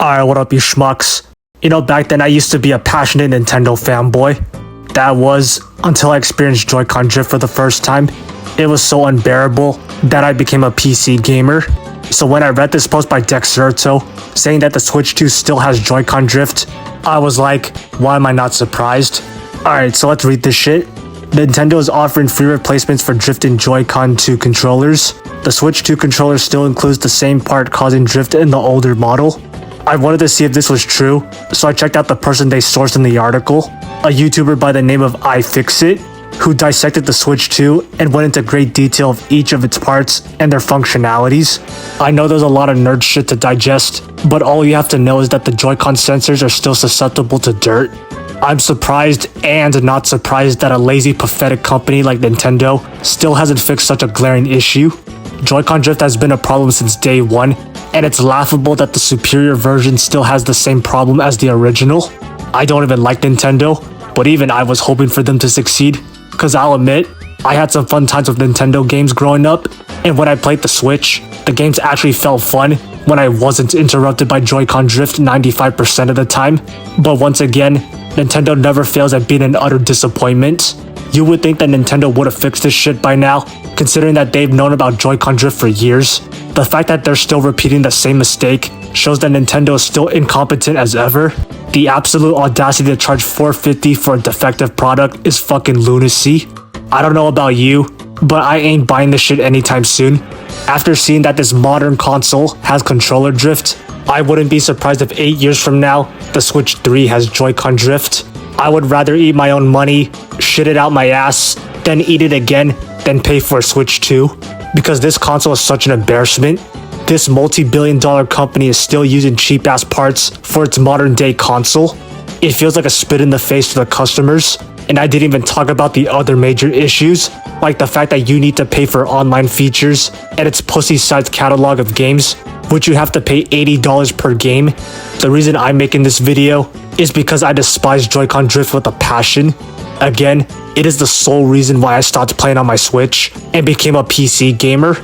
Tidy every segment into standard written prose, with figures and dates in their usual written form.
Alright, what up, you schmucks? You know, back then I used to be a passionate Nintendo fanboy. That was until I experienced Joy-Con drift for the first time. It was so unbearable that I became a PC gamer. So when I read this post by Dexerto saying that the Switch 2 still has Joy-Con drift, I was like, why am I not surprised? Alright, so let's read this shit. Nintendo is offering free replacements for drifting Joy-Con 2 controllers. The Switch 2 controller still includes the same part causing drift in the older model. I wanted to see if this was true, so I checked out the person they sourced in the article, a YouTuber by the name of iFixit, who dissected the Switch 2 and went into great detail of each of its parts and their functionalities. I know there's a lot of nerd shit to digest, but all you have to know is that the Joy-Con sensors are still susceptible to dirt. I'm surprised and not surprised that a lazy, pathetic company like Nintendo still hasn't fixed such a glaring issue. Joy-Con drift has been a problem since day one, and it's laughable that the superior version still has the same problem as the original. I don't even like Nintendo, but even I was hoping for them to succeed, cause I'll admit, I had some fun times with Nintendo games growing up, and when I played the Switch, the games actually felt fun when I wasn't interrupted by Joy-Con drift 95% of the time. But once again, Nintendo never fails at being an utter disappointment. You would think that Nintendo would have fixed this shit by now, considering that they've known about Joy-Con drift for years. The fact that they're still repeating the same mistake shows that Nintendo is still incompetent as ever. The absolute audacity to charge $450 for a defective product is fucking lunacy. I don't know about you, but I ain't buying this shit anytime soon. After seeing that this modern console has controller drift, I wouldn't be surprised if 8 years from now, the Switch 3 has Joy-Con drift. I would rather eat my own money, shit it out my ass, then eat it again, than pay for a Switch 2. Because this console is such an embarrassment. This multi-billion-dollar company is still using cheap-ass parts for its modern-day console. It feels like a spit in the face to the customers. And I didn't even talk about the other major issues, like the fact that you need to pay for online features and its pussy-sized catalog of games, which you have to pay $80 per game. The reason I'm making this video is because I despise Joy-Con drift with a passion. Again, it is the sole reason why I stopped playing on my Switch and became a PC gamer.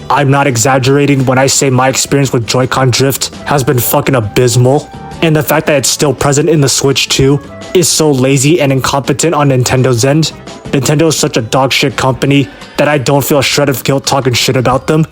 I'm not exaggerating when I say my experience with Joy-Con drift has been fucking abysmal. And the fact that it's still present in the Switch 2 is so lazy and incompetent on Nintendo's end. Nintendo is such a dogshit company that I don't feel a shred of guilt talking shit about them.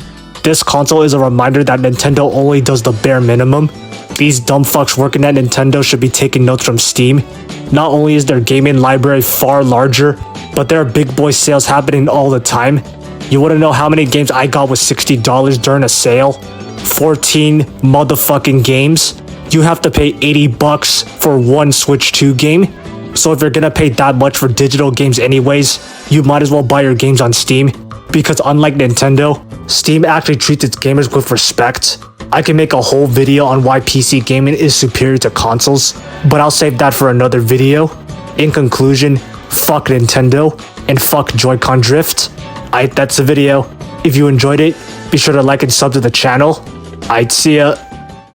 This console is a reminder that Nintendo only does the bare minimum. These dumb fucks working at Nintendo should be taking notes from Steam. Not only is their gaming library far larger, but there are big boy sales happening all the time. You wanna know how many games I got with $60 during a sale? 14 motherfucking games. You have to pay $80 for one Switch 2 game. So if you're gonna pay that much for digital games anyways, you might as well buy your games on Steam. Because unlike Nintendo, Steam actually treats its gamers with respect. I can make a whole video on why PC gaming is superior to consoles, but I'll save that for another video. In conclusion, fuck Nintendo and fuck Joy-Con drift. That's the video. If you enjoyed it, be sure to like and sub to the channel. I'd see ya.